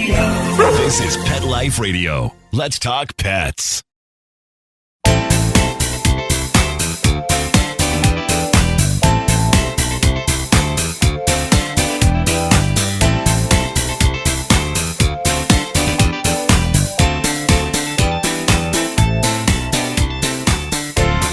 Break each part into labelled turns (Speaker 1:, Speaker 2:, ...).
Speaker 1: This is Pet Life Radio. Let's talk pets.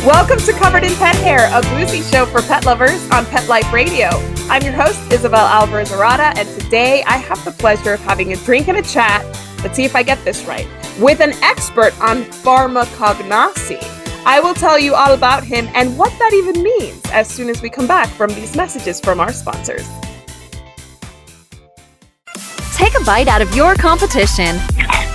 Speaker 2: Welcome to Covered in Pet Hair, a boozy show for pet lovers on Pet Life Radio. I'm your host, Isabel Alvarez-Arada, and today I have the pleasure of having a drink and a chat, let's see if I get this right, with an expert on Pharmacognosy. I will tell you all about him and what that even means as soon as we come back from these messages from our sponsors.
Speaker 3: Take a bite out of your competition.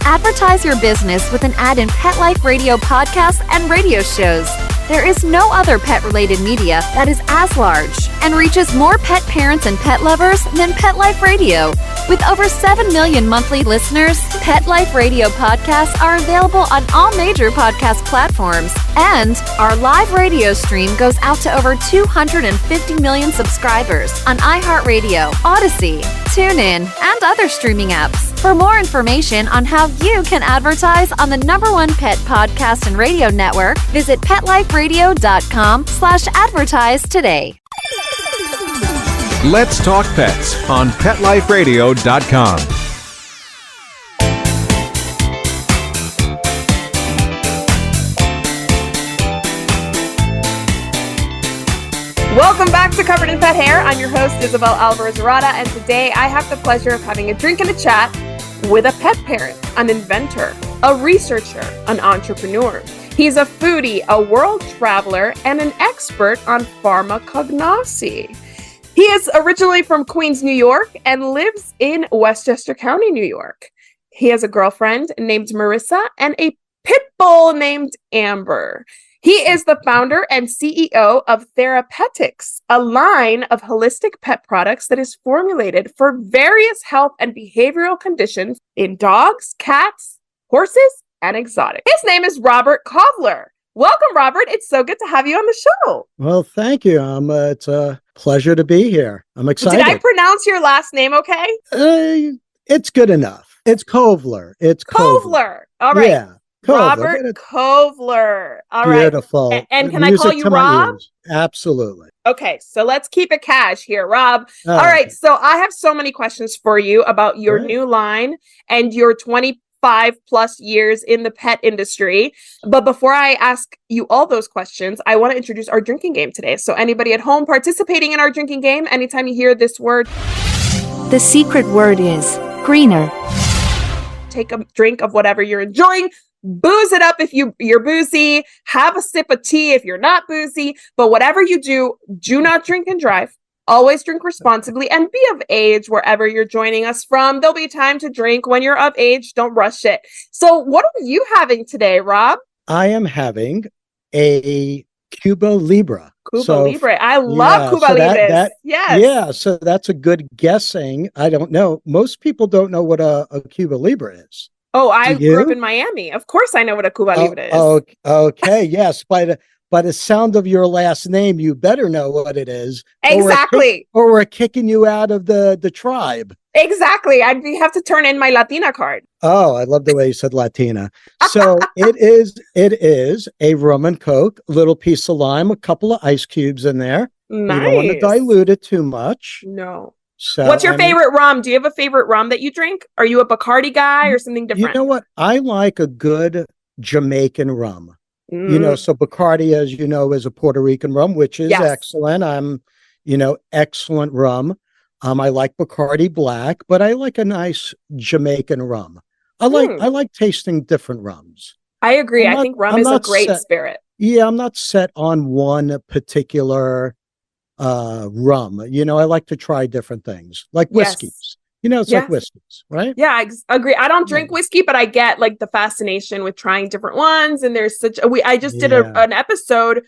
Speaker 3: Advertise your business with an ad in Pet Life Radio podcasts and radio shows. There is no other pet-related media that is as large and reaches more pet parents and pet lovers than Pet Life Radio. With over 7 million monthly listeners, Pet Life Radio podcasts are available on all major podcast platforms, and our live radio stream goes out to over 250 million subscribers on iHeartRadio, Odyssey, TuneIn, and other streaming apps. For more information on how you can advertise on the #1 pet podcast and radio network, visit PetLifeRadio.com/advertise today.
Speaker 4: Let's Talk Pets on PetLifeRadio.com.
Speaker 2: Welcome back to Covered in Pet Hair. I'm your host, Isabel Alvarez-Arada, and today I have the pleasure of having a drink and a chat with a pet parent, an inventor, a researcher, an entrepreneur. He's a foodie, a world traveler, and an expert on Pharmacognosy. He is originally from Queens, New York, and lives in Westchester County, New York. He has a girlfriend named Marissa and a pit bull named Amber. He is the founder and CEO of Therapetixx, a line of holistic pet products that is formulated for various health and behavioral conditions in dogs, cats, horses, and exotics. His name is Robert Kovler. Welcome, Robert. It's so good to have you on the show.
Speaker 5: Well, thank you. It's a pleasure to be here. I'm excited.
Speaker 2: Did I pronounce your last name okay?
Speaker 5: It's good enough. It's Kovler. It's
Speaker 2: Kovler. All right.
Speaker 5: Yeah.
Speaker 2: Robert Kovler. All right.
Speaker 5: Beautiful.
Speaker 2: And can I call you Rob?
Speaker 5: Absolutely.
Speaker 2: Okay, so let's keep it cash here, Rob. All right, so I have so many questions for you about your new line and your 25 plus years in the pet industry. But before I ask you all those questions, I want to introduce our drinking game today. So anybody at home participating in our drinking game, anytime you hear this word,
Speaker 3: The secret word is greener.
Speaker 2: take a drink of whatever you're enjoying. Booze it up if you're boozy. Have a sip of tea if you're not boozy. But whatever you do not drink and drive. Always drink responsibly and be of age wherever you're joining us from. There'll be time to drink when you're of age. Don't rush it. So what are you having today, Rob?
Speaker 5: I am having a Cuba Libre.
Speaker 2: Cuba Libre. I love Cuba Libres. Yes.
Speaker 5: Yeah, so that's a good guessing. I don't know. Most people don't know what a Cuba Libre is.
Speaker 2: Oh, I grew up in Miami. Of course I know what a Cuba Libre is.
Speaker 5: Okay, yes. By the sound of your last name, you better know what it is.
Speaker 2: Exactly.
Speaker 5: Or we're kicking you out of the tribe.
Speaker 2: Exactly. I'd have to turn in my Latina card.
Speaker 5: Oh, I love the way you said Latina. So it is a rum and Coke, a little piece of lime, a couple of ice cubes in there.
Speaker 2: Nice.
Speaker 5: You don't want to dilute it too much.
Speaker 2: No.
Speaker 5: So,
Speaker 2: what's your favorite rum? Do you have a favorite rum that you drink? Are you a Bacardi guy or something different?
Speaker 5: You know what? I like a good Jamaican rum. You know, so Bacardi, as you know, is a Puerto Rican rum, which is excellent. Excellent rum. I like Bacardi Black, but I like a nice Jamaican rum. I like tasting different rums.
Speaker 2: I agree. I think rum is a great spirit.
Speaker 5: Yeah, I'm not set on one particular rum. You know, I like to try different things, like whiskeys. You know, it's like whiskeys, right?
Speaker 2: Yeah, I agree. I don't drink whiskey, but I get like the fascination with trying different ones. And there's I just did an episode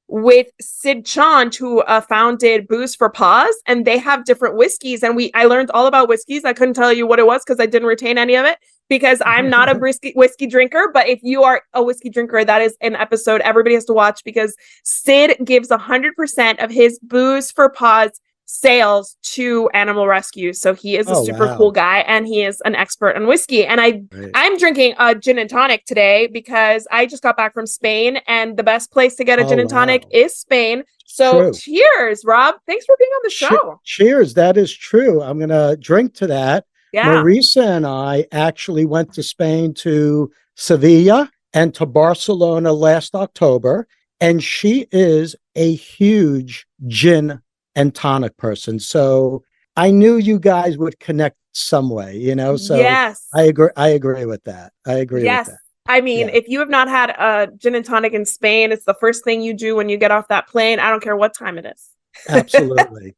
Speaker 2: with Sid Chand, who founded Booze for Paws, and they have different whiskeys. And I learned all about whiskeys. I couldn't tell you what it was because I didn't retain any of it because I'm not a whiskey drinker. But if you are a whiskey drinker, that is an episode everybody has to watch because Sid gives 100% of his Booze for Paws sales to animal rescue. So he is a super cool guy, and he is an expert on whiskey. And I'm drinking a gin and tonic today because I just got back from Spain, and the best place to get a gin and tonic is Spain. So cheers, Rob. Thanks for being on the show.
Speaker 5: Cheers. That is true. I'm going to drink to that. Yeah. Marisa and I actually went to Spain, to Sevilla and to Barcelona last October, and she is a huge gin and tonic person. So I knew you guys would connect some way, you know? So yes. I agree with that. I agree with that.
Speaker 2: I mean, if you have not had a gin and tonic in Spain, it's the first thing you do when you get off that plane. I don't care what time it is.
Speaker 5: Absolutely.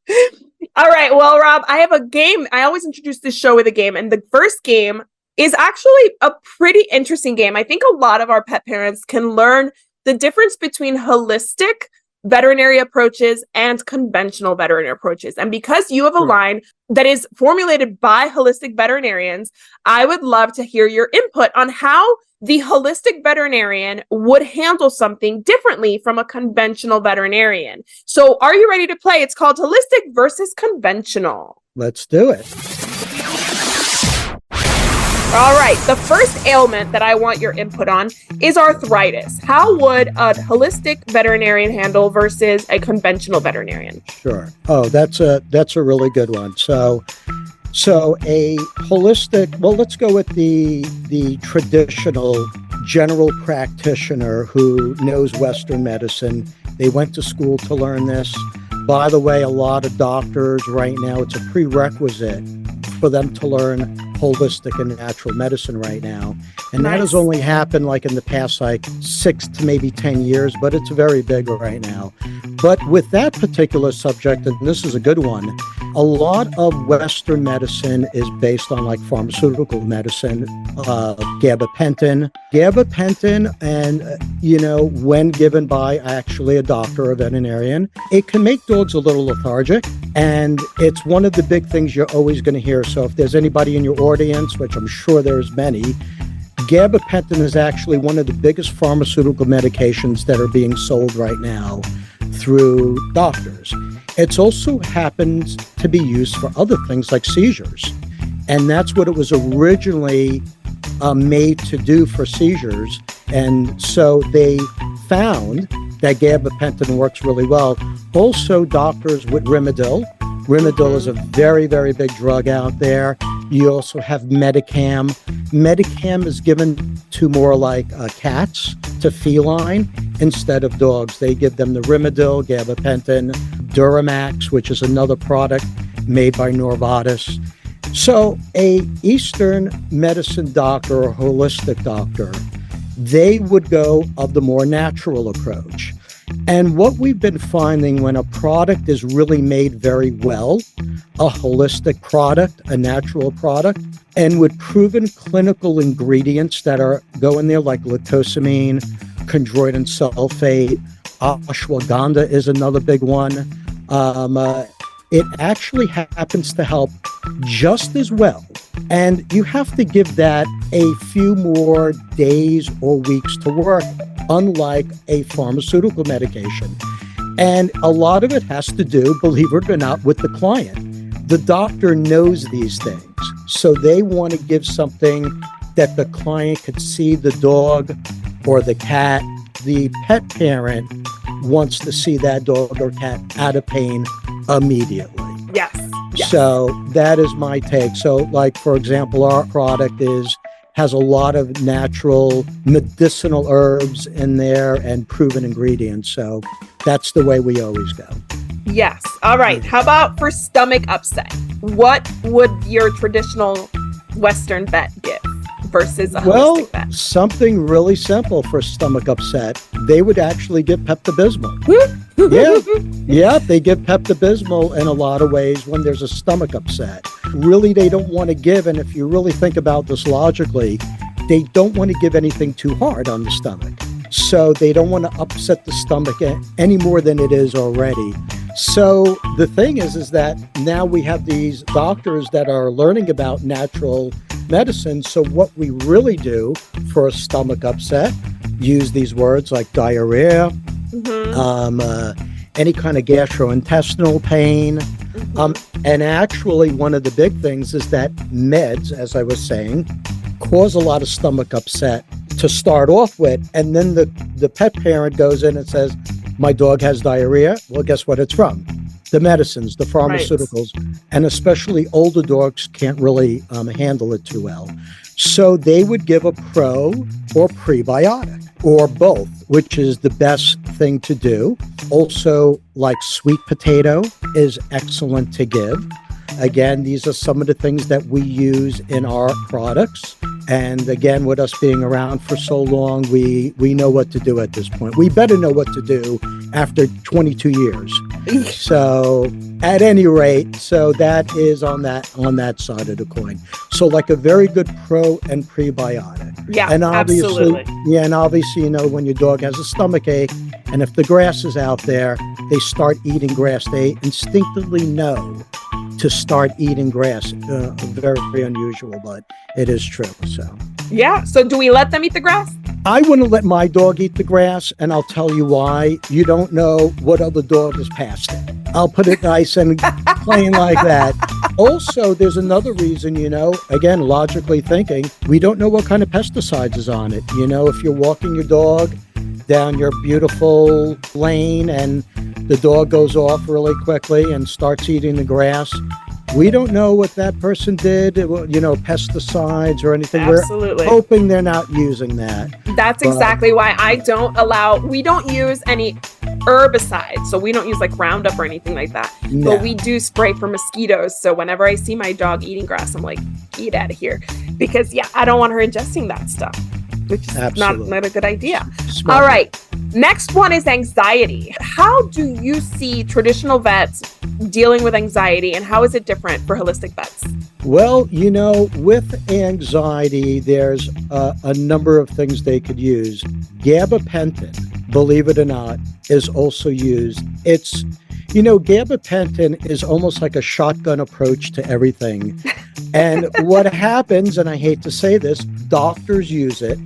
Speaker 2: All right. Well, Rob, I have a game. I always introduce this show with a game. And the first game is actually a pretty interesting game. I think a lot of our pet parents can learn the difference between holistic veterinary approaches and conventional veterinary approaches. And because you have a line that is formulated by holistic veterinarians, I would love to hear your input on how the holistic veterinarian would handle something differently from a conventional veterinarian. So are you ready to play? It's called Holistic versus Conventional.
Speaker 5: Let's do it.
Speaker 2: All right. The first ailment that I want your input on is arthritis. How would a holistic veterinarian handle versus a conventional veterinarian?
Speaker 5: Sure. Oh, that's a really good one. So a holistic, well, let's go with the traditional general practitioner who knows Western medicine. They went to school to learn this. By the way, a lot of doctors right now, it's a prerequisite for them to learn holistic and natural medicine right now. And that has only happened like in the past, like 6 to maybe 10 years, but it's very big right now. But with that particular subject, and this is a good one, a lot of Western medicine is based on like pharmaceutical medicine, gabapentin, and, when given by actually a doctor or veterinarian, it can make dogs a little lethargic. And it's one of the big things you're always going to hear. So if there's anybody in your audience, which I'm sure there's many, gabapentin is actually one of the biggest pharmaceutical medications that are being sold right now through doctors. It's also happens to be used for other things like seizures. And that's what it was originally made to do, for seizures. And so they found that gabapentin works really well. Also, doctors with remedied. Remedied is a very, very big drug out there. You also have Medicam. Medicam is given to more like cats, to feline, instead of dogs. They give them the remedied, gabapentin, Duramax, which is another product made by Novartis. So a Eastern medicine doctor or holistic doctor, they would go of the more natural approach. And what we've been finding when a product is really made very well, a holistic product, a natural product, and with proven clinical ingredients that go in there like glucosamine, chondroitin sulfate, ashwagandha is another big one. It actually happens to help just as well. And you have to give that a few more days or weeks to work, unlike a pharmaceutical medication. And a lot of it has to do, believe it or not, with the client. The doctor knows these things. So they want to give something that the client could see the dog or the cat. The pet parent wants to see that dog or cat out of pain immediately.
Speaker 2: Yes.
Speaker 5: So that is my take. So like, for example, our product has a lot of natural medicinal herbs in there and proven ingredients. So that's the way we always go.
Speaker 2: Yes. All right. How about for stomach upset? What would your traditional Western vet give versus a holistic vet? Something
Speaker 5: really simple for stomach upset. They would actually give Pepto-Bismol. Yeah, they give Pepto-Bismol in a lot of ways when there's a stomach upset. Really, they don't want to give, and if you really think about this logically, they don't want to give anything too hard on the stomach. So they don't want to upset the stomach any more than it is already. So the thing is that now we have these doctors that are learning about natural medicine. So what we really do for a stomach upset, use these words like diarrhea, any kind of gastrointestinal pain. And actually, one of the big things is that meds, as I was saying, cause a lot of stomach upset to start off with. And then the pet parent goes in and says, my dog has diarrhea. Well, guess what it's from? The medicines, the pharmaceuticals, and especially older dogs can't really handle it too well. So they would give a pro or prebiotic or both, which is the best thing to do. Also, like sweet potato is excellent to give. Again, these are some of the things that we use in our products. And again, with us being around for so long, we know what to do at this point. We better know what to do after 22 years. So at any rate, so that is on that side of the coin. So like a very good pro and prebiotic.
Speaker 2: Yeah,
Speaker 5: and obviously,
Speaker 2: absolutely.
Speaker 5: Yeah, and obviously, when your dog has a stomach ache, and if the grass is out there, they start eating grass. They instinctively know to start eating grass. Very, very unusual, but it is true. So
Speaker 2: yeah. So do we let them eat the grass?
Speaker 5: I wouldn't let my dog eat the grass, and I'll tell you why. You don't know what other dog has passed it. I'll put it nice and plain like that. Also, there's another reason, again, logically thinking, we don't know what kind of pesticides is on it. If you're walking your dog down your beautiful lane and the dog goes off really quickly and starts eating the grass, we don't know what that person did, pesticides or anything.
Speaker 2: Absolutely.
Speaker 5: We're hoping they're not using that.
Speaker 2: That's exactly why we don't use any herbicides. So we don't use like Roundup or anything like that.
Speaker 5: No.
Speaker 2: But we do spray for mosquitoes. So whenever I see my dog eating grass, I'm like, get out of here. Because I don't want her ingesting that stuff, which is not a good idea.
Speaker 5: Smart.
Speaker 2: All right. Next one is anxiety. How do you see traditional vets dealing with anxiety, and how is it different for holistic vets?
Speaker 5: Well, with anxiety, there's a number of things they could use. Gabapentin, believe it or not, is also used. It's, gabapentin is almost like a shotgun approach to everything. And what happens, and I hate to say this, doctors use it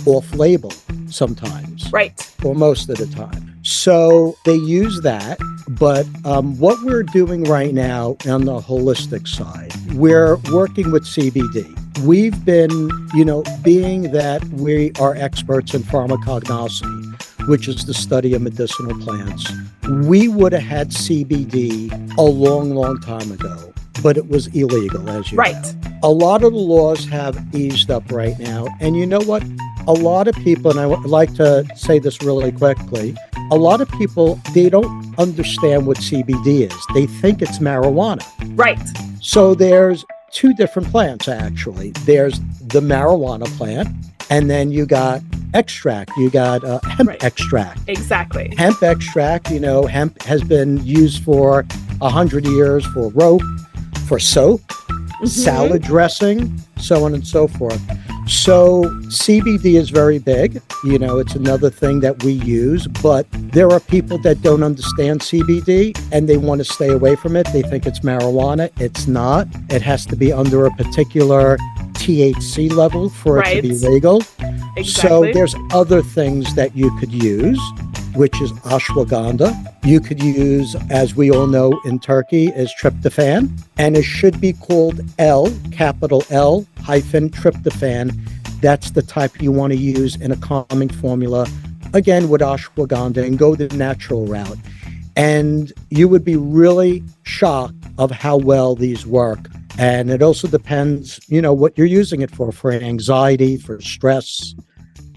Speaker 5: off-label sometimes.
Speaker 2: Right.
Speaker 5: Or most of the time. So they use that. But what we're doing right now on the holistic side, we're working with CBD. We've been, being that we are experts in pharmacognosy, which is the study of medicinal plants, we would have had CBD a long, long time ago, but it was illegal, as you know. A lot of the laws have eased up right now. And you know what? A lot of people, and I would like to say this really quickly, a lot of people, they don't understand what CBD is. They think it's marijuana. Right. So there's two different plants, actually. There's the marijuana plant, and then you got extract. You got hemp extract.
Speaker 2: Exactly.
Speaker 5: Hemp extract, hemp has been used for 100 years for rope, for soap, salad dressing, so on and so forth. So CBD is very big. It's another thing that we use, but there are people that don't understand CBD and they want to stay away from it. They think it's marijuana. It's not. It has to be under a particular THC level for it to be legal. Exactly. So there's other things that you could use, which is ashwagandha. You could use, as we all know in Turkey, is tryptophan, and it should be called capital L hyphen tryptophan. That's the type you want to use in a calming formula, again, with ashwagandha, and go the natural route. And you would be really shocked of how well these work. And it also depends, what you're using it for anxiety, for stress.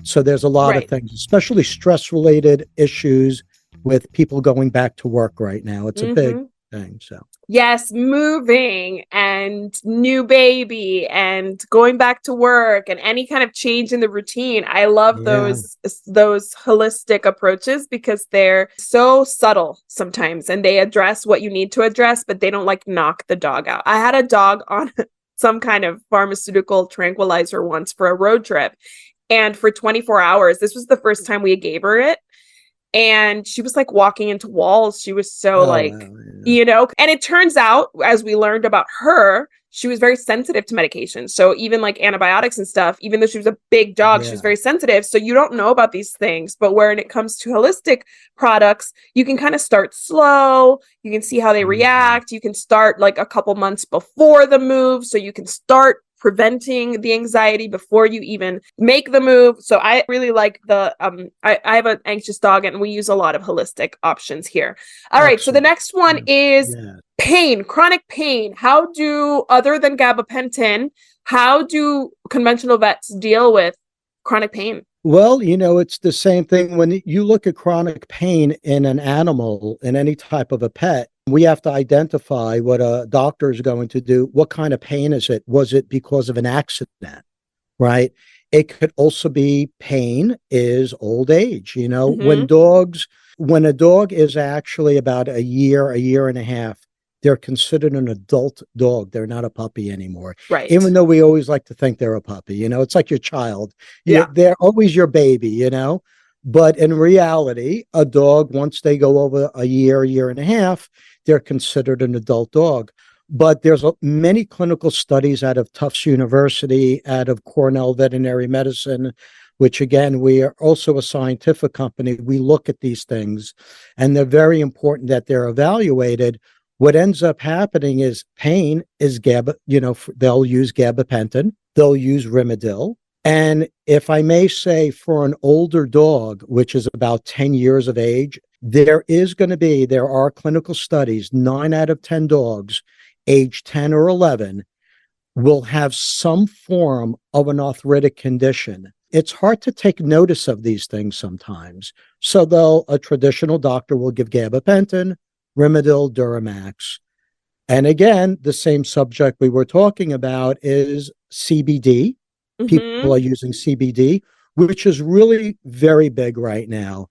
Speaker 5: So there's a lot of things, especially stress-related issues with people going back to work right now. It's a big thing. So
Speaker 2: yes, moving and new baby and going back to work and any kind of change in the routine. I love those holistic approaches because they're so subtle sometimes, and they address what you need to address, but they don't knock the dog out. I had a dog on some kind of pharmaceutical tranquilizer once for a road trip. And for 24 hours, this was the first time we gave her it. and she was like walking into walls. She was so
Speaker 5: Oh,
Speaker 2: like,
Speaker 5: wow, yeah.
Speaker 2: and it turns out, as we learned about her, she was very sensitive to medication. So even like antibiotics and stuff, even though she was a big dog, she was very sensitive. So you don't know about these things. But when it comes to holistic products, you can kind of start slow. You can see how they react. You can start like a couple months before the move. So you can start preventing the anxiety before you even make the move. So I really like the I have an anxious dog, and we use a lot of holistic options here. All right, so the next one is pain, chronic pain. How do, other than gabapentin, how do conventional vets deal with chronic pain?
Speaker 5: Well, it's the same thing when you look at chronic pain in an animal, in any type of a pet. We have to identify what a doctor is going to do. What kind of pain is it? Was it because of an accident, right? It could also be pain is old age. When a dog is actually about a year and a half, they're considered an adult dog. They're not a puppy anymore.
Speaker 2: Right.
Speaker 5: Even though we always like to think they're a puppy, it's like your child. They're always your baby, But in reality, a dog, once they go over a year and a half, they're considered an adult dog. But there's many clinical studies out of Tufts University, out of Cornell Veterinary Medicine, which again, we are also a scientific company. We look at these things, and they're very important that they're evaluated. What ends up happening is pain is they'll use gabapentin, they'll use remedied. And if I may say, for an older dog, which is about 10 years of age, there are clinical studies, 9 out of 10 dogs, age 10 or 11, will have some form of an arthritic condition. It's hard to take notice of these things sometimes. So a traditional doctor will give gabapentin, remedied, Duramax. And again, the same subject we were talking about is CBD. People are using CBD, which is really very big right now.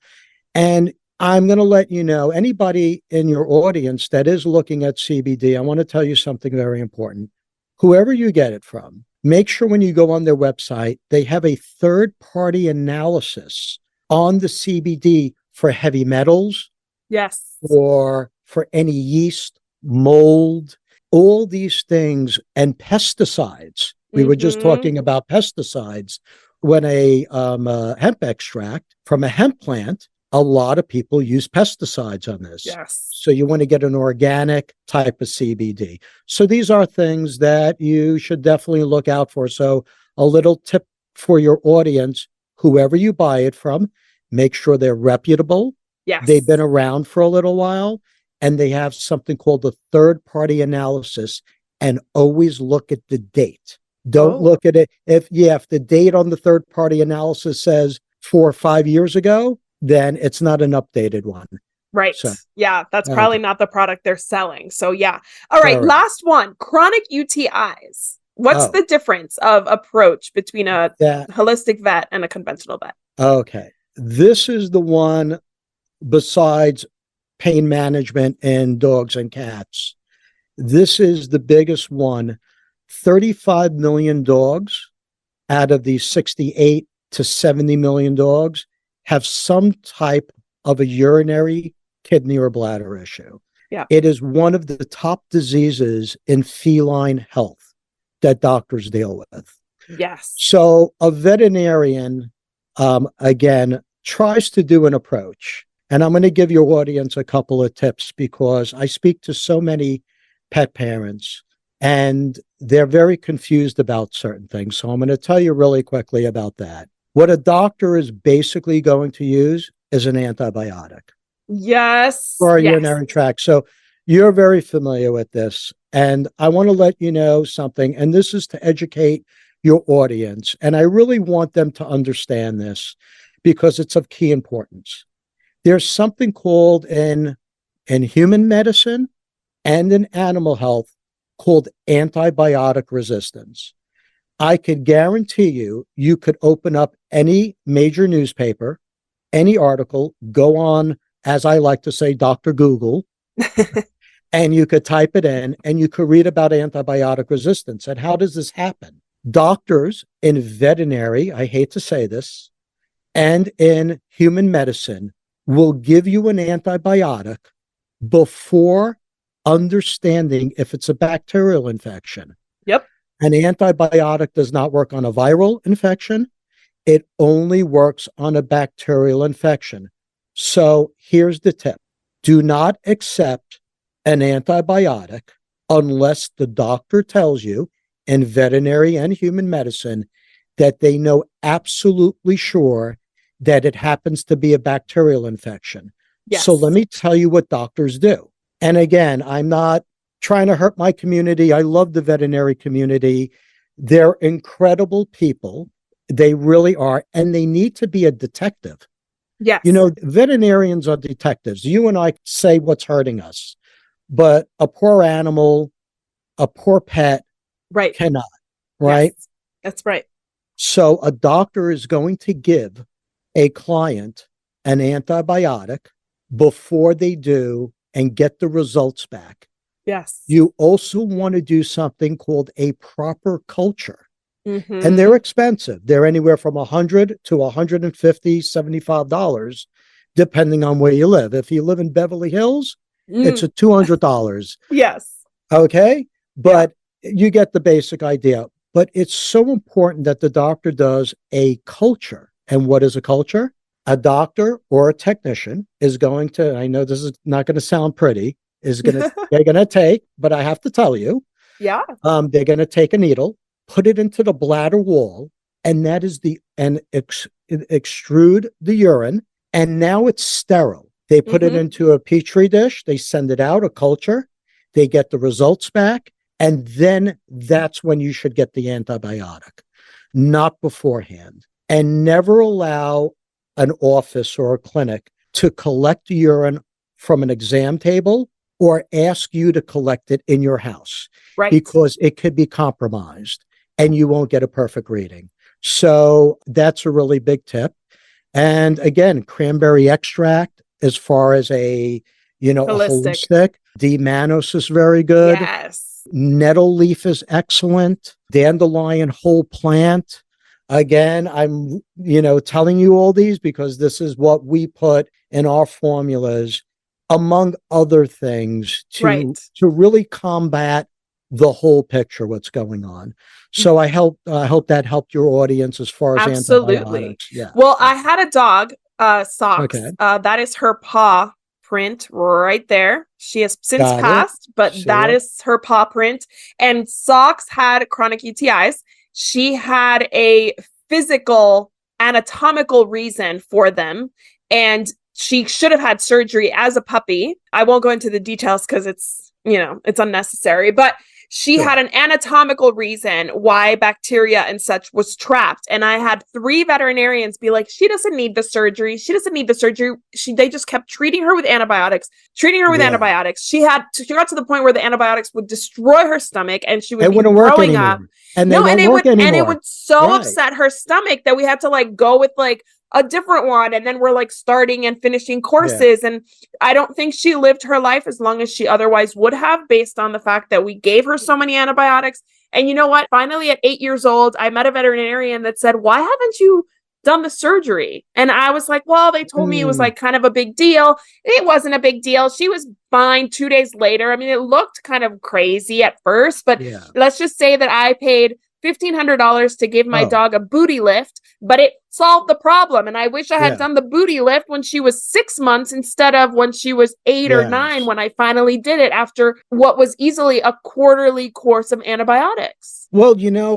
Speaker 5: And I'm going to let you know, anybody in your audience that is looking at CBD, I want to tell you something very important. Whoever you get it from, make sure when you go on their website, they have a third-party analysis on the CBD for heavy metals.
Speaker 2: Yes.
Speaker 5: Or for any yeast, mold, all these things, and pesticides. We were just talking about pesticides. When a hemp extract from a hemp plant, a lot of people use pesticides on this.
Speaker 2: Yes.
Speaker 5: So you want to get an organic type of CBD. So these are things that you should definitely look out for. So a little tip for your audience, whoever you buy it from, make sure they're reputable.
Speaker 2: Yes.
Speaker 5: They've been around for a little while, and they have something called a third-party analysis, and always look at the date. Don't look at it. If the date on the third-party analysis says 4 or 5 years ago, then it's not an updated one.
Speaker 2: Right. So, that's probably not the product they're selling. So, yeah. All right. Last one, chronic UTIs. What's the difference of approach between a holistic vet and a conventional vet?
Speaker 5: Okay. This is the one, besides pain management in dogs and cats, this is the biggest one. 35 million dogs out of these 68 to 70 million dogs have some type of a urinary, kidney, or bladder issue.
Speaker 2: Yeah.
Speaker 5: It is one of the top diseases in feline health that doctors deal with.
Speaker 2: Yes.
Speaker 5: So a veterinarian, again, tries to do an approach. And I'm going to give your audience a couple of tips, because I speak to so many pet parents and they're very confused about certain things. So I'm going to tell you really quickly about that. What a doctor is basically going to use is an antibiotic.
Speaker 2: Yes.
Speaker 5: For a urinary tract. So you're very familiar with this. And I want to let you know something, and this is to educate your audience. And I really want them to understand this because it's of key importance. There's something called in human medicine and in animal health called antibiotic resistance. I could guarantee you could open up any major newspaper, any article, go on, as I like to say, Dr. Google, and you could type it in and you could read about antibiotic resistance. And how does this happen? Doctors in veterinary, I hate to say this, and in human medicine will give you an antibiotic before understanding if it's a bacterial infection.
Speaker 2: Yep.
Speaker 5: An antibiotic does not work on a viral infection. It only works on a bacterial infection. So here's the tip. Do not accept an antibiotic unless the doctor tells you in veterinary and human medicine that they know absolutely sure that it happens to be a bacterial infection.
Speaker 2: Yes.
Speaker 5: So let me tell you what doctors do. And again, I'm not trying to hurt my community. I love the veterinary community. They're incredible people. They really are. And they need to be a detective.
Speaker 2: Yes.
Speaker 5: You know, veterinarians are detectives. You and I say what's hurting us, but a poor animal, a poor pet cannot, right?
Speaker 2: Yes. That's right.
Speaker 5: So a doctor is going to give a client an antibiotic before they do and get the results back.
Speaker 2: Yes.
Speaker 5: You also want to do something called a proper culture.
Speaker 2: Mm-hmm.
Speaker 5: And they're expensive. They're anywhere from $100 to $150, $75, depending on where you live. If you live in Beverly Hills, it's a $200.
Speaker 2: Yes.
Speaker 5: Okay. But you get the basic idea. But it's so important that the doctor does a culture. And what is a culture? A doctor or a technician is going to, I know this is not going to sound pretty, they're going to take, but I have to tell you, they're going to take a needle, put it into the bladder wall, and that is extrude the urine, and now it's sterile. They put it into a petri dish, they send it out, a culture, they get the results back, and then that's when you should get the antibiotic, not beforehand. And never allow an office or a clinic to collect urine from an exam table or ask you to collect it in your house, because it could be compromised and you won't get a perfect reading. So that's a really big tip. And again, cranberry extract, as far as a holistic, D-mannose is very good.
Speaker 2: Yes.
Speaker 5: Nettle leaf is excellent. Dandelion whole plant. Again, I'm, telling you all these because this is what we put in our formulas, among other things, to really combat the whole picture, what's going on. So I hope that helped your audience as far as antibiotics. Yeah.
Speaker 2: Well, I had a dog, Socks. Okay. That is her paw print right there. She has since passed, but that is her paw print. And Socks had chronic UTIs. She had a physical, anatomical reason for them, and she should have had surgery as a puppy. I won't go into the details because it's unnecessary, but she had an anatomical reason why bacteria and such was trapped. And I had 3 veterinarians be like, she doesn't need the surgery. She doesn't need the surgery. They just kept treating her with antibiotics. She got to the point where the antibiotics would destroy her stomach and she would be throwing up.
Speaker 5: And it
Speaker 2: would so upset her stomach that we had to go with a different one. And then we're starting and finishing courses. Yeah. And I don't think she lived her life as long as she otherwise would have, based on the fact that we gave her so many antibiotics. And you know what? Finally, at 8 years old, I met a veterinarian that said, why haven't you done the surgery? And I was like, well, they told me it was kind of a big deal. It wasn't a big deal. She was fine 2 days later. I mean, it looked kind of crazy at first, but let's just say that I paid $1,500 to give my dog a booty lift, but it solved the problem. And I wish I had done the booty lift when she was 6 months instead of when she was 8 or 9, when I finally did it after what was easily a quarterly course of antibiotics.
Speaker 5: Well,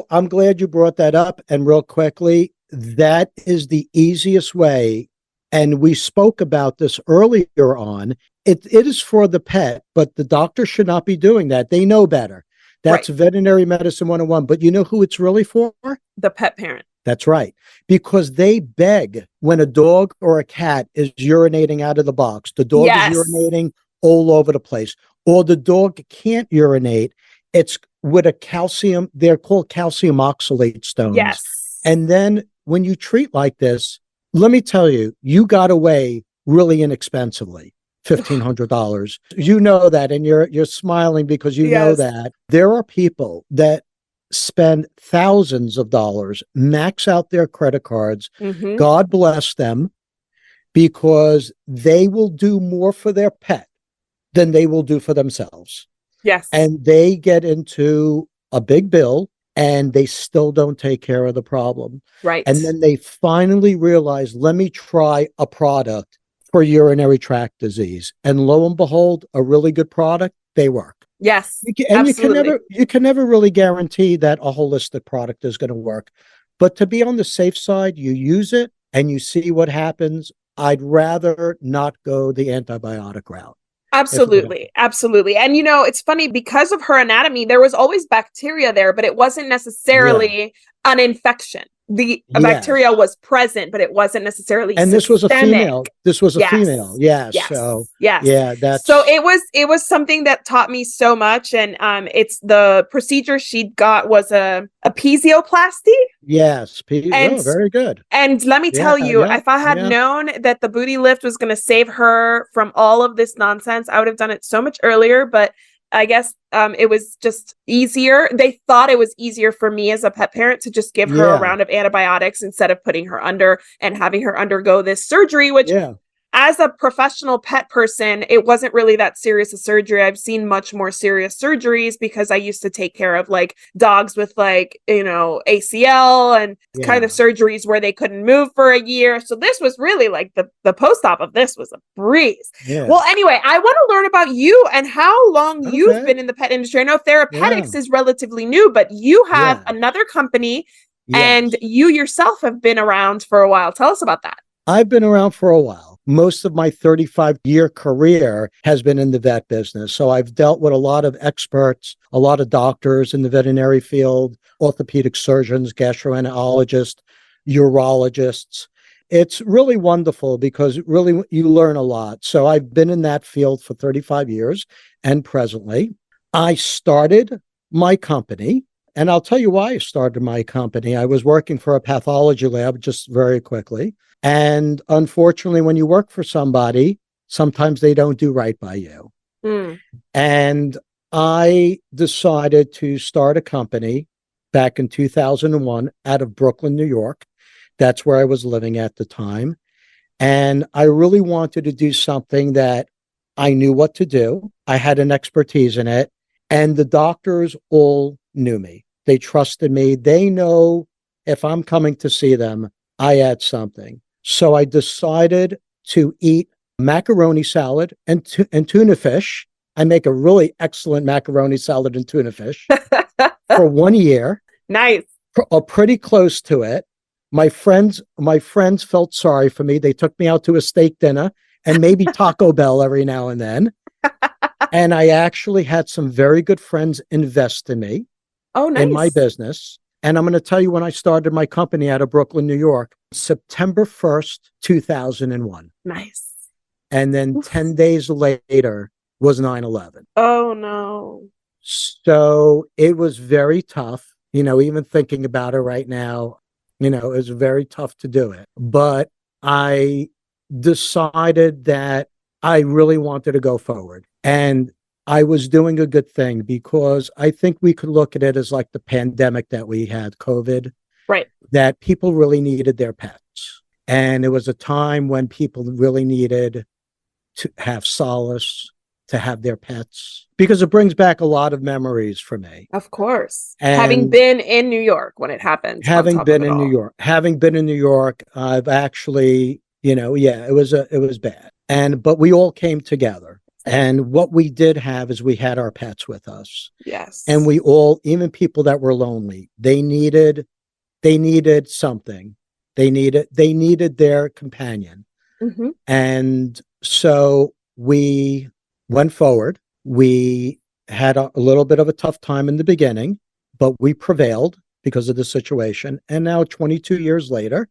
Speaker 5: I'm glad you brought that up. And real quickly, that is the easiest way. And we spoke about this earlier on. It is for the pet, but the doctor should not be doing that. They know better. That's veterinary medicine 101. But you know who it's really for?
Speaker 2: The pet parent.
Speaker 5: That's right. Because they beg when a dog or a cat is urinating out of the box. The dog is urinating all over the place. Or the dog can't urinate. It's with a calcium. They're called calcium oxalate stones.
Speaker 2: Yes.
Speaker 5: And then when you treat like this, let me tell you, you got away really inexpensively. $1,500. You know that, and you're smiling because you know that. There are people that spend thousands of dollars, max out their credit cards. God bless them, because they will do more for their pet than they will do for themselves.
Speaker 2: Yes.
Speaker 5: And they get into a big bill and they still don't take care of the problem.
Speaker 2: Right.
Speaker 5: And then they finally realize, let me try a product for urinary tract disease. And lo and behold, a really good product, they work.
Speaker 2: Yes.
Speaker 5: Absolutely. You can never really guarantee that a holistic product is going to work. But to be on the safe side, you use it and you see what happens. I'd rather not go the antibiotic route.
Speaker 2: Absolutely. Absolutely. And, it's funny, because of her anatomy, there was always bacteria there, but it wasn't necessarily an infection. The bacteria was present, but it wasn't necessarily
Speaker 5: and
Speaker 2: systemic.
Speaker 5: This was a female. This was a female. Yes. So, that's.
Speaker 2: So it was something that taught me so much. And it's the procedure she got was a pesioplasty.
Speaker 5: Yes. Very good.
Speaker 2: And let me tell you, if I had known that the booty lift was going to save her from all of this nonsense, I would have done it so much earlier. But I guess it was just easier. They thought it was easier for me as a pet parent to just give her a round of antibiotics instead of putting her under and having her undergo this surgery, which as a professional pet person, it wasn't really that serious a surgery. I've seen much more serious surgeries because I used to take care of dogs with ACL and kind of surgeries where they couldn't move for a year. So this was really the post-op of this was a breeze. Yeah. Well, anyway, I want to learn about you and how long you've been in the pet industry. I know Therapetixx is relatively new, but you have another company and you yourself have been around for a while. Tell us about that.
Speaker 5: I've been around for a while. Most of my 35-year career has been in the vet business. So I've dealt with a lot of experts, a lot of doctors in the veterinary field, orthopedic surgeons, gastroenterologists, urologists. It's really wonderful because really you learn a lot. So I've been in that field for 35 years. And presently, I started my company. And I'll tell you why I started my company. I was working for a pathology lab, just very quickly. And unfortunately, when you work for somebody, sometimes they don't do right by you. And I decided to start a company back in 2001 out of Brooklyn, New York. That's where I was living at the time. And I really wanted to do something that I knew what to do. I had an expertise in it. And the doctors all knew me. They trusted me. They know if I'm coming to see them, I add something. So I decided to eat macaroni salad and tuna fish. I make a really excellent macaroni salad and tuna fish for 1 year.
Speaker 2: Nice.
Speaker 5: Pretty close to it. My friends felt sorry for me. They took me out to a steak dinner and maybe Taco Bell every now and then. And I actually had some very good friends invest in me.
Speaker 2: Oh, nice.
Speaker 5: In my business. And I'm going to tell you when I started my company out of Brooklyn, New York, September 1st, 2001.
Speaker 2: Nice.
Speaker 5: And then 10 days later was 9/11.
Speaker 2: Oh, no.
Speaker 5: So it was very tough, even thinking about it right now, it was very tough to do it. But I decided that I really wanted to go forward. And I was doing a good thing because I think we could look at it as like the pandemic that we had, COVID.
Speaker 2: Right.
Speaker 5: That people really needed their pets. And it was a time when people really needed to have solace, to have their pets, because it brings back a lot of memories for me.
Speaker 2: Of course.
Speaker 5: And
Speaker 2: having been in New York when it happened.
Speaker 5: Having been in New York, I've actually, it was bad. But we all came together. And what we did have is we had our pets with us.
Speaker 2: Yes.
Speaker 5: And we all, even people that were lonely, they needed something. They needed their companion. Mm-hmm. And so we went forward. We had a little bit of a tough time in the beginning, but we prevailed because of the situation. And now 22 years later,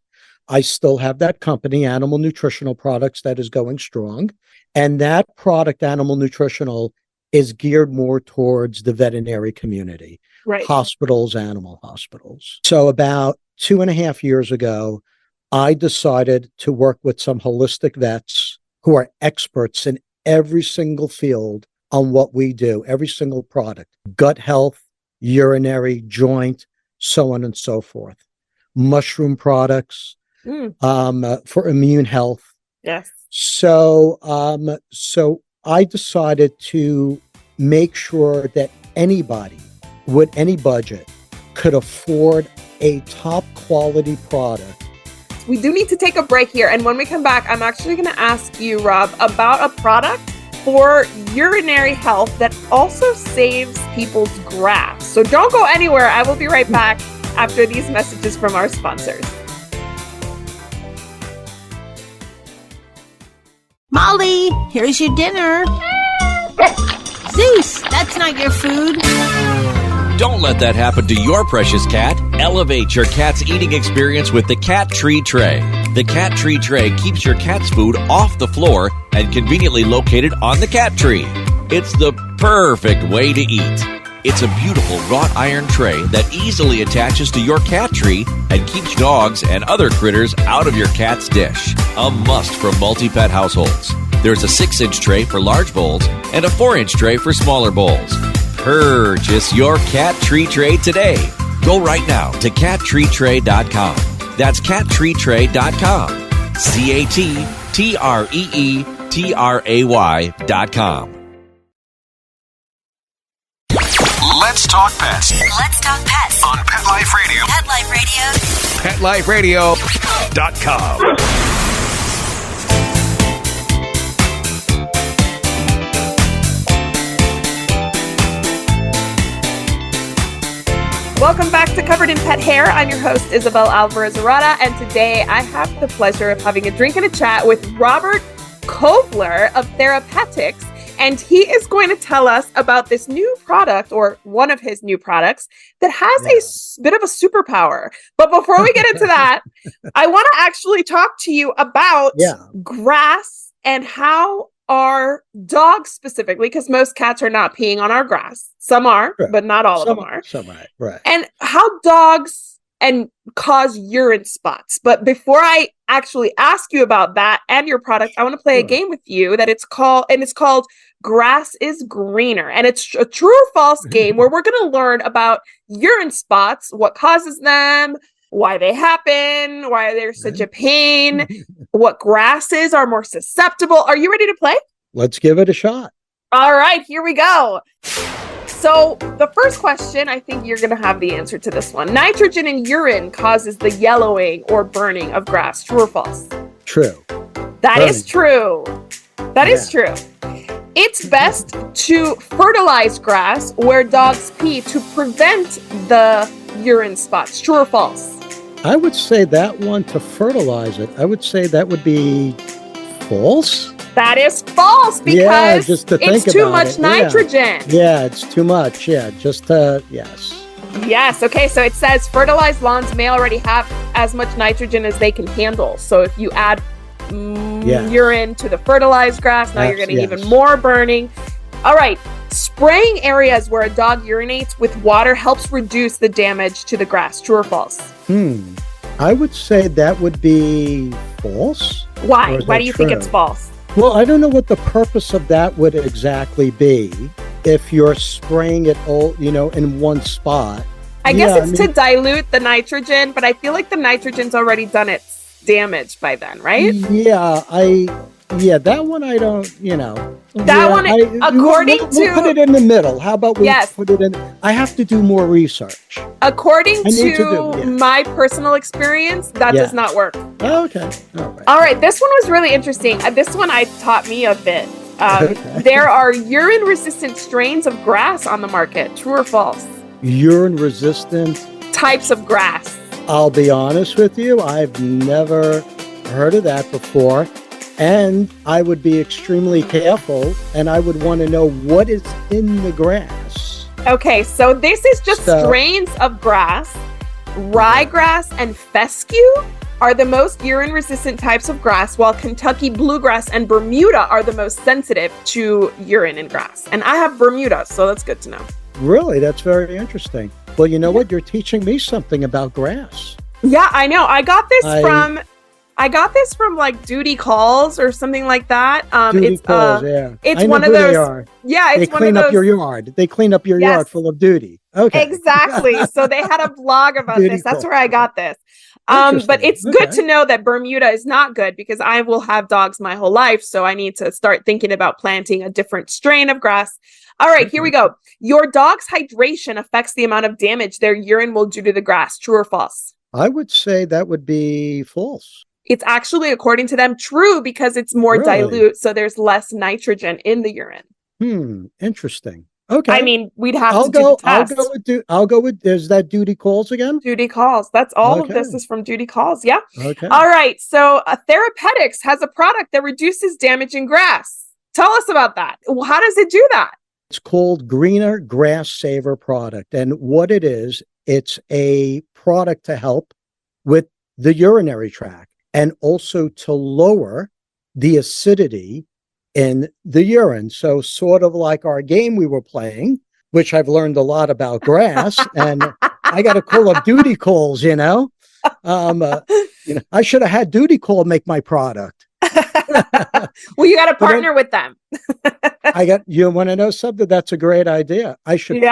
Speaker 5: I still have that company, Animal Nutritional Products, that is going strong. And that product, Animal Nutritional, is geared more towards the veterinary community,
Speaker 2: right?
Speaker 5: Hospitals, animal hospitals. So about 2.5 years ago, I decided to work with some holistic vets who are experts in every single field on what we do, every single product, gut health, urinary, joint, so on and so forth. Mushroom products for immune health.
Speaker 2: Yes.
Speaker 5: So, so I decided to make sure that anybody with any budget could afford a top quality product.
Speaker 2: We do need to take a break here. And when we come back, I'm actually going to ask you, Rob, about a product for urinary health that also saves people's grass. So don't go anywhere. I will be right back after these messages from our sponsors.
Speaker 6: Molly, here's your dinner. Zeus, that's not your food.
Speaker 1: Don't let that happen to your precious cat. Elevate your cat's eating experience with the Cat Tree Tray. The Cat Tree Tray keeps your cat's food off the floor and conveniently located on the cat tree. It's the perfect way to eat. It's a beautiful wrought iron tray that easily attaches to your cat tree and keeps dogs and other critters out of your cat's dish. A must for multi-pet households. There's a 6-inch tray for large bowls and a 4-inch tray for smaller bowls. Purchase your Cat Tree Tray today. Go right now to cattreetray.com. That's cattreetray.com. cattreetray.com.
Speaker 7: Let's talk pets.
Speaker 8: Let's talk pets
Speaker 7: On Pet Life Radio.
Speaker 8: Pet Life Radio.
Speaker 7: PetLifeRadio.com.
Speaker 2: Welcome back to Covered in Pet Hair. I'm your host, Isabel Alvarez-Arata, and today I have the pleasure of having a drink and a chat with Robert Kovler of Therapetixx, and he is going to tell us about this new product, or one of his new products, that has a bit of a superpower. But before we get into that, I want to actually talk to you about grass and how our dogs specifically, because most cats are not peeing on our grass. Some are, but not all of them are.
Speaker 5: Some are, right.
Speaker 2: And how dogs and cause urine spots. But before I actually ask you about that and your product, I want to play a game with you that it's called Grass is Greener. And it's a true or false game where we're going to learn about urine spots, what causes them, why they happen, why they're such a pain, what grasses are more susceptible. Are you ready to play?
Speaker 5: Let's give it a shot.
Speaker 2: All right, here we go. So the first question, I think you're going to have the answer to this one. Nitrogen in urine causes the yellowing or burning of grass. True or false?
Speaker 5: True.
Speaker 2: That is true. That is true. It's best to fertilize grass where dogs pee to prevent the urine spots. True or false?
Speaker 5: I would say that one, to fertilize it, I would say that would be false.
Speaker 2: That is false because
Speaker 5: just to think
Speaker 2: it's too
Speaker 5: about
Speaker 2: much
Speaker 5: it.
Speaker 2: nitrogen.
Speaker 5: Yeah, it's too much. Yeah, just yes.
Speaker 2: Yes. Okay. So it says fertilized lawns may already have as much nitrogen as they can handle. So if you add urine to the fertilized grass, now you're getting even more burning. All right. Spraying areas where a dog urinates with water helps reduce the damage to the grass. True or false?
Speaker 5: I would say that would be false.
Speaker 2: Why? Why do you think it's false?
Speaker 5: Well, I don't know what the purpose of that would exactly be if you're spraying it all, in one spot.
Speaker 2: I guess it's to dilute the nitrogen, but I feel like the nitrogen's already done its damage by then, right?
Speaker 5: That one I don't,
Speaker 2: That one, according to...
Speaker 5: We'll put it in the middle. How about we put it in... I have to do more research.
Speaker 2: According to my personal experience, that does not work.
Speaker 5: Oh, okay.
Speaker 2: All right. This one was really interesting. This one taught me a bit. There are urine-resistant strains of grass on the market. True or false?
Speaker 5: Urine-resistant?
Speaker 2: Types of grass.
Speaker 5: I'll be honest with you. I've never heard of that before. And I would be extremely careful, and I would want to know what is in the grass.
Speaker 2: Okay, so this is just strains of grass. Ryegrass and fescue are the most urine-resistant types of grass, while Kentucky bluegrass and Bermuda are the most sensitive to urine in grass. And I have Bermuda, so that's good to know.
Speaker 5: Really? That's very interesting. Well, you know what? You're teaching me something about grass.
Speaker 2: Yeah, I know. I got this from like Duty Calls or something like that.
Speaker 5: Duty Calls,
Speaker 2: It's one of those. Yeah, it's
Speaker 5: one of those. They clean up your yard. They clean up your yard full of duty. Okay.
Speaker 2: Exactly. So they had a blog about this. That's where I got this. But it's good to know that Bermuda is not good because I will have dogs my whole life. So I need to start thinking about planting a different strain of grass. All right, here we go. Your dog's hydration affects the amount of damage their urine will do to the grass. True or false?
Speaker 5: I would say that would be false.
Speaker 2: It's actually, according to them, true because it's more dilute. So there's less nitrogen in the urine.
Speaker 5: Interesting. Okay.
Speaker 2: I mean, we'd have to do the test.
Speaker 5: I'll go with, there's that Duty Calls again?
Speaker 2: Duty Calls. That's all of this is from Duty Calls. Yeah.
Speaker 5: Okay.
Speaker 2: All right. So Therapetixx has a product that reduces damage in grass. Tell us about that. How does it do that?
Speaker 5: It's called Greener Grass Saver product. And what it is, it's a product to help with the urinary tract and also to lower the acidity in the urine. So sort of like our game we were playing, which I've learned a lot about grass, and I got to call up Duty Calls, I should have had Duty Call make my product.
Speaker 2: Well, you got to partner with them.
Speaker 5: You want to know something? That's a great idea. I should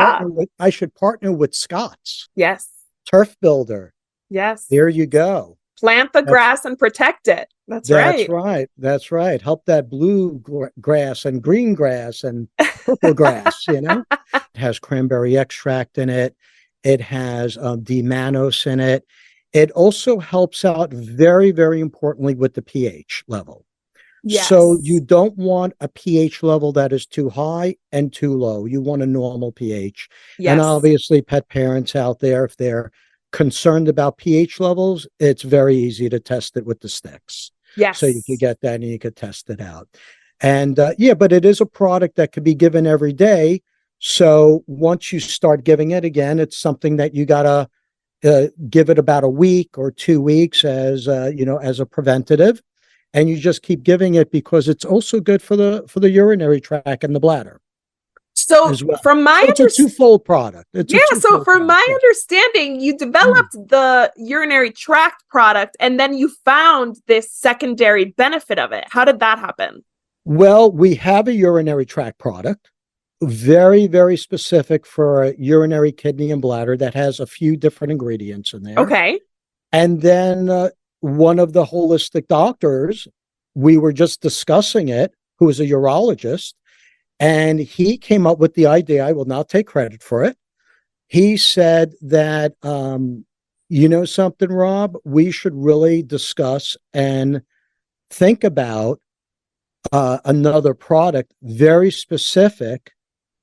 Speaker 5: partner with Scott's.
Speaker 2: Yes.
Speaker 5: Turf Builder.
Speaker 2: Yes.
Speaker 5: There you go.
Speaker 2: Plant the grass and protect it. That's right.
Speaker 5: That's right. Help that blue grass and green grass and purple grass, It has cranberry extract in it. It has D-mannose in it. It also helps out very, very importantly with the pH level.
Speaker 2: Yes.
Speaker 5: So you don't want a pH level that is too high and too low. You want a normal pH. Yes. And obviously pet parents out there, if they're concerned about pH levels, it's very easy to test it with the sticks.
Speaker 2: Yes.
Speaker 5: So you could get that and you could test it out. And but it is a product that could be given every day. So once you start giving it again, it's something that you gotta give it about a week or 2 weeks as as a preventative, and you just keep giving it because it's also good for the urinary tract and the bladder.
Speaker 2: So from my
Speaker 5: it's a twofold product.
Speaker 2: So from my understanding, you developed the urinary tract product and then you found this secondary benefit of it. How did that happen?
Speaker 5: Well, we have a urinary tract product, very, very specific for urinary, kidney, and bladder that has a few different ingredients in there.
Speaker 2: Okay.
Speaker 5: And then one of the holistic doctors, we were just discussing it, who is a urologist, and he came up with the idea. I will not take credit for it. He said that, something, Rob, we should really discuss and think about another product very specific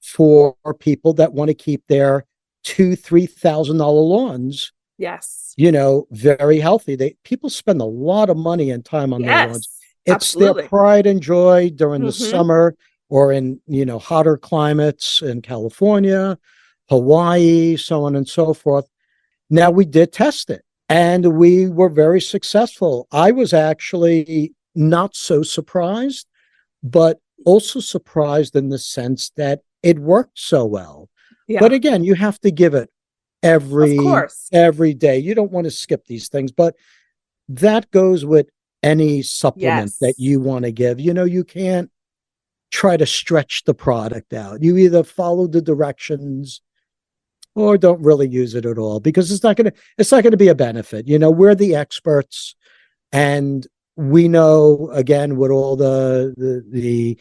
Speaker 5: for people that want to keep their $2,000-$3,000 lawns.
Speaker 2: Yes.
Speaker 5: Very healthy. People spend a lot of money and time on their lawns. It's
Speaker 2: absolutely
Speaker 5: their pride and joy during the summer or in, hotter climates in California, Hawaii, so on and so forth. Now, we did test it and we were very successful. I was actually not so surprised, but also surprised in the sense that it worked so well. Yeah. But again, you have to give it every day. You don't want to skip these things, but that goes with any supplement that you want to give. You can't try to stretch the product out. You either follow the directions or don't really use it at all because it's not going to be a benefit. We're the experts and we know, again, with all the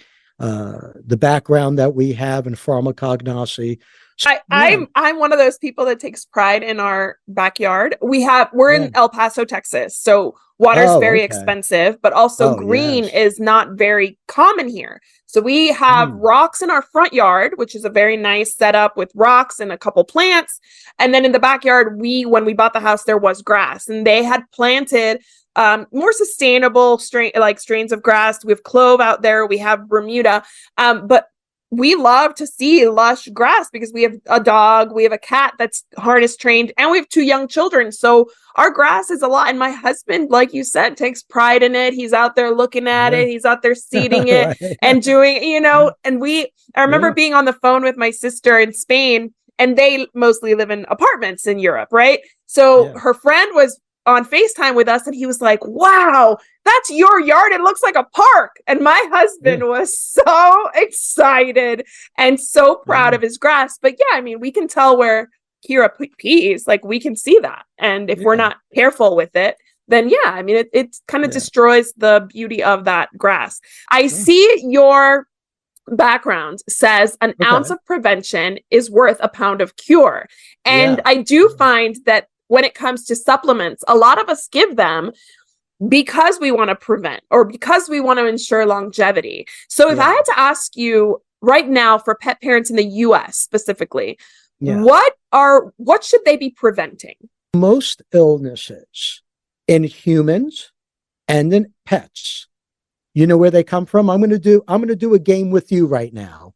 Speaker 5: background that we have in pharmacognosy. So,
Speaker 2: I'm one of those people that takes pride in our backyard. We're in El Paso, Texas, so water's very expensive, but also green is not very common here. So we have rocks in our front yard, which is a very nice setup with rocks and a couple plants. And then in the backyard, when we bought the house, there was grass, and they had planted more sustainable strains of grass. We have clove out there. We have Bermuda, but we love to see lush grass because we have a dog, we have a cat that's harness trained, and we have 2 young children. So our grass is a lot. And my husband, like you said, takes pride in it. He's out there looking at it. He's out there seeding it and doing, and I remember being on the phone with my sister in Spain, and they mostly live in apartments in Europe, right? So her friend was on FaceTime with us and he was like, wow, that's your yard. It looks like a park. And my husband was so excited and so proud of his grass. But we can tell where hear a peas, like we can see that. And if we're not careful with it, then it kind of destroys the beauty of that grass. I see your background says an ounce of prevention is worth a pound of cure. And I do find that when it comes to supplements, a lot of us give them because we want to prevent or because we want to ensure longevity. So if I had to ask you right now for pet parents in the US specifically, what should they be preventing?
Speaker 5: Most illnesses in humans and in pets, you know where they come from? I'm going to do a game with you right now.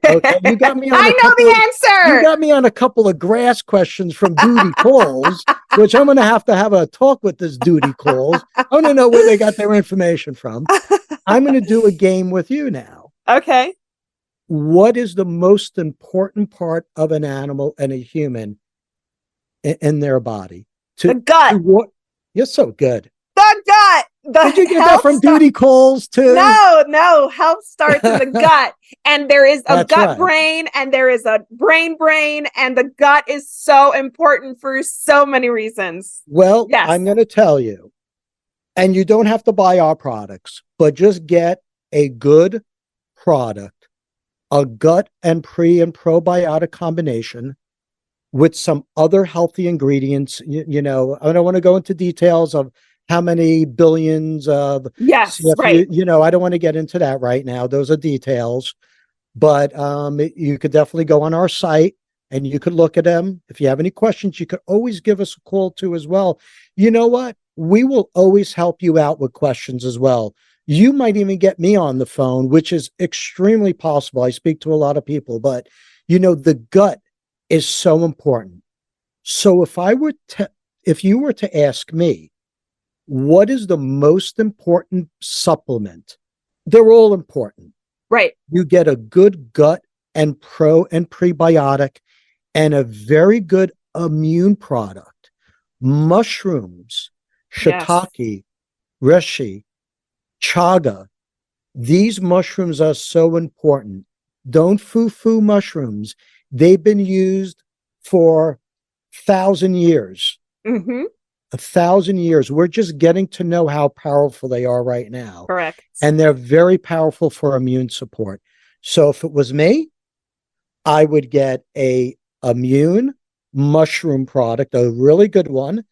Speaker 5: Okay, you got me on
Speaker 2: the answer.
Speaker 5: You got me on a couple of grass questions from Duty Calls, which I'm going to have a talk with this Duty Calls. I want to know where they got their information from. I'm going to do a game with you now.
Speaker 2: Okay.
Speaker 5: What is the most important part of an animal and a human in their body?
Speaker 2: The gut.
Speaker 5: You're so good.
Speaker 2: The gut.
Speaker 5: Did you get that from Duty Calls too?
Speaker 2: No. Health starts in the gut. And there is a gut brain and there is a brain. And the gut is so important for so many reasons.
Speaker 5: Well, I'm going to tell you, and you don't have to buy our products, but just get a good product, a gut and pre and probiotic combination with some other healthy ingredients. I don't want to go into details of how many billions of CFU, I don't want to get into that right now. Those are details, but you could definitely go on our site and you could look at them. If you have any questions, you could always give us a call too as well. You know what? We will always help you out with questions as well. You might even get me on the phone, which is extremely possible. I speak to a lot of people, but the gut is so important. So if you were to ask me, what is the most important supplement? They're all important.
Speaker 2: Right.
Speaker 5: You get a good gut and pro and prebiotic and a very good immune product. Mushrooms, shiitake, reishi, chaga. These mushrooms are so important. Don't foo-foo mushrooms. They've been used for 1,000 years. 1,000 years. We're just getting to know how powerful they are right now.
Speaker 2: Correct.
Speaker 5: And they're very powerful for immune support. So if it was me, I would get a immune mushroom product, a really good one,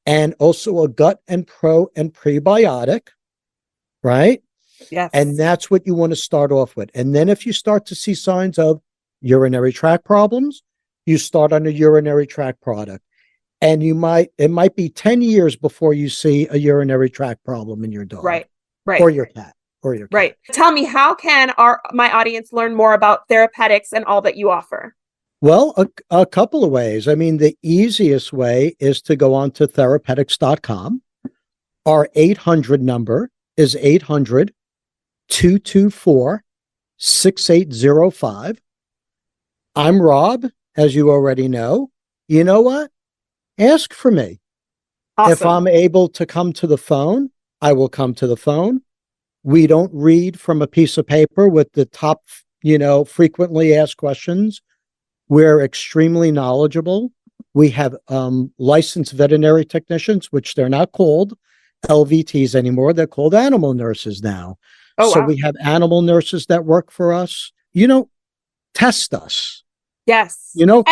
Speaker 5: and also a gut and pro and prebiotic, right?
Speaker 2: Yes.
Speaker 5: And that's what you want to start off with. And then if you start to see signs of urinary tract problems, you start on a urinary tract product. And it might be 10 years before you see a urinary tract problem in your dog.
Speaker 2: Right.
Speaker 5: Or your cat.
Speaker 2: Right. Tell me, how can my audience learn more about Therapetixx and all that you offer?
Speaker 5: Well, a couple of ways. I mean, the easiest way is to go on to therapetic.com. Our 800 number is 800-224-6805. I'm Rob, as you already know. You know what? Ask for me.
Speaker 2: Awesome.
Speaker 5: If I'm able to come to the phone, I will come to the phone. We don't read from a piece of paper with the top, frequently asked questions. We're extremely knowledgeable. We have licensed veterinary technicians, which they're not called LVTs anymore. They're called animal nurses now. So we have animal nurses that work for us. Test us.
Speaker 2: Yes.
Speaker 5: And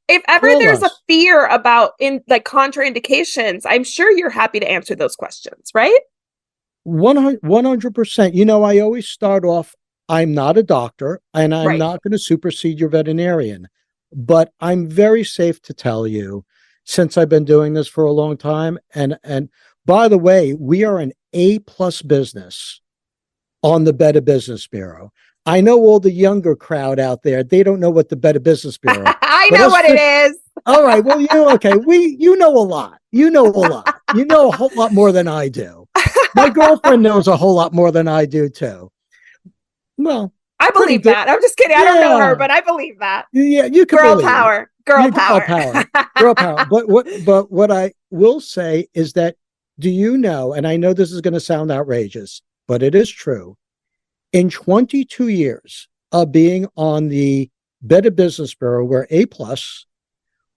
Speaker 2: if ever there's a fear about contraindications, I'm sure you're happy to answer those questions, right?
Speaker 5: 100%. I always start off, I'm not a doctor and I'm not going to supersede your veterinarian, but I'm very safe to tell you, since I've been doing this for a long time. And by the way, we are an A+ business on the Better Business Bureau. I know all the younger crowd out there, they don't know what the Better Business Bureau is.
Speaker 2: I know what it is.
Speaker 5: All right. Well, you know a lot. You know a lot. You know a whole lot more than I do. My girlfriend knows a whole lot more than I do too. Well,
Speaker 2: I believe that. I'm just kidding. I don't know her, but I believe that.
Speaker 5: Yeah, you can
Speaker 2: girl
Speaker 5: believe
Speaker 2: power.
Speaker 5: It.
Speaker 2: Girl power.
Speaker 5: Girl power. But what I will say is that, do you know, and I know this is going to sound outrageous, but it is true. In 22 years of being on the Better Business Bureau, we're A+,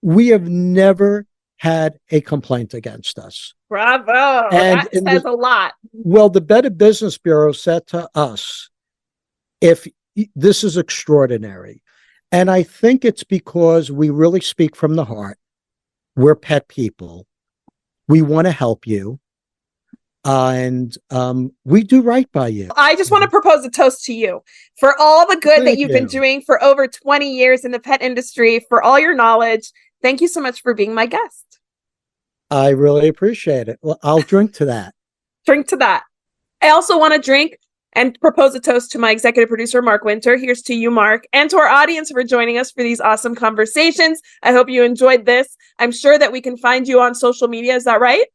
Speaker 5: We have never had a complaint against us.
Speaker 2: Bravo.
Speaker 5: And
Speaker 2: that says a lot.
Speaker 5: Well, the Better Business Bureau said to us, if this is extraordinary. And I think it's because we really speak from the heart. We're pet people. We want to help you. And we do right by you.
Speaker 2: I just want to propose a toast to you for all the good that you've been doing for over 20 years in the pet industry, for all your knowledge. Thank you so much for being my guest.
Speaker 5: I really appreciate it. Well, I'll drink to that.
Speaker 2: Drink to that. I also want to drink and propose a toast to my executive producer, Mark Winter. Here's to you, Mark, and to our audience for joining us for these awesome conversations. I hope you enjoyed this. I'm sure that we can find you on social media. Is that right?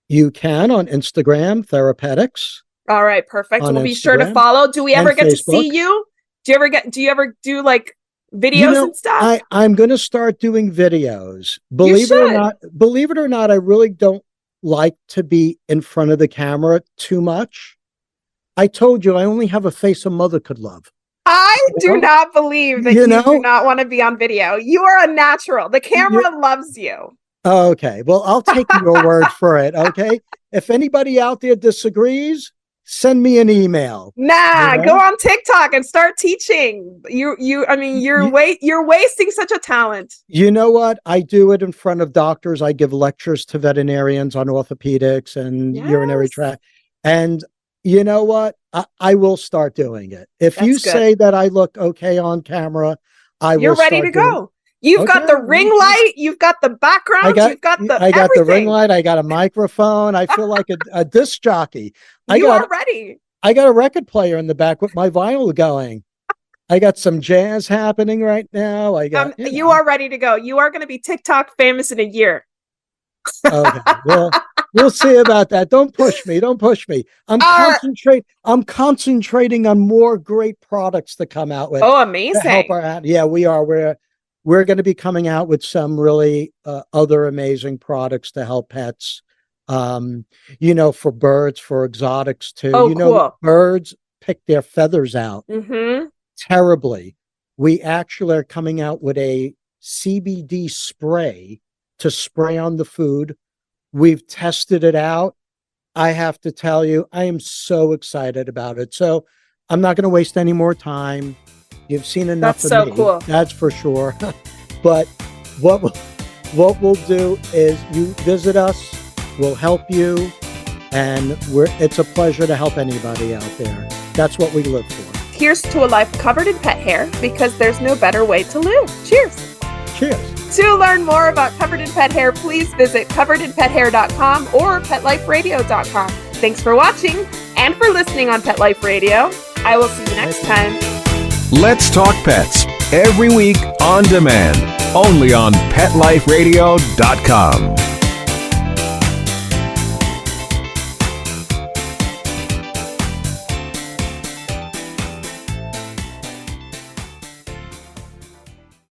Speaker 5: You can on Instagram, Therapetixx.
Speaker 2: All right, perfect. We'll be sure to
Speaker 5: Instagram
Speaker 2: follow. Do we ever get to see
Speaker 5: Facebook.
Speaker 2: you? Do you ever do like videos and stuff?
Speaker 5: I'm going to start doing videos. Believe it or not, I really don't like to be in front of the camera too much. I told you I only have a face a mother could love.
Speaker 2: I do not believe that you do not want to be on video. You are a natural. The camera loves you.
Speaker 5: Okay. Well, I'll take your word for it. Okay. If anybody out there disagrees, send me an email.
Speaker 2: Nah, go on TikTok and start teaching. You're wasting such a talent. You
Speaker 5: know what? I do it in front of doctors. I give lectures to veterinarians on orthopedics and urinary tract. And you know what? I will start doing it. If you say that I look okay on camera, You're ready to go.
Speaker 2: You've got the ring light. You've got the background. You've got the
Speaker 5: I got the ring light. I got a microphone. I feel like a disc jockey.
Speaker 2: You are ready.
Speaker 5: I got a record player in the back with my vinyl going. I got some jazz happening right now.
Speaker 2: You are ready to go. You are going to be TikTok famous in a year.
Speaker 5: Okay. Well, we'll see about that. Don't push me. I'm concentrating on more great products to come out with.
Speaker 2: Oh, amazing.
Speaker 5: We are. We're going to be coming out with some really other amazing products to help pets. For birds, for exotics too.
Speaker 2: Cool.
Speaker 5: Birds pick their feathers out
Speaker 2: Mm-hmm.
Speaker 5: terribly. We actually are coming out with a CBD spray to spray on the food. We've tested it out. I have to tell you, I am so excited about it. So I'm not going to waste any more time. You've seen enough of me.
Speaker 2: That's so cool.
Speaker 5: That's for sure. But what we'll do is you visit us. We'll help you. And it's a pleasure to help anybody out there. That's what we live for.
Speaker 2: Here's to a life covered in pet hair, because there's no better way to live. Cheers.
Speaker 5: Cheers.
Speaker 2: To learn more about Covered in Pet Hair, please visit coveredinpethair.com or petliferadio.com. Thanks for watching and for listening on Pet Life Radio. I will see you next time.
Speaker 4: Let's Talk Pets, every week on demand, only on PetLifeRadio.com.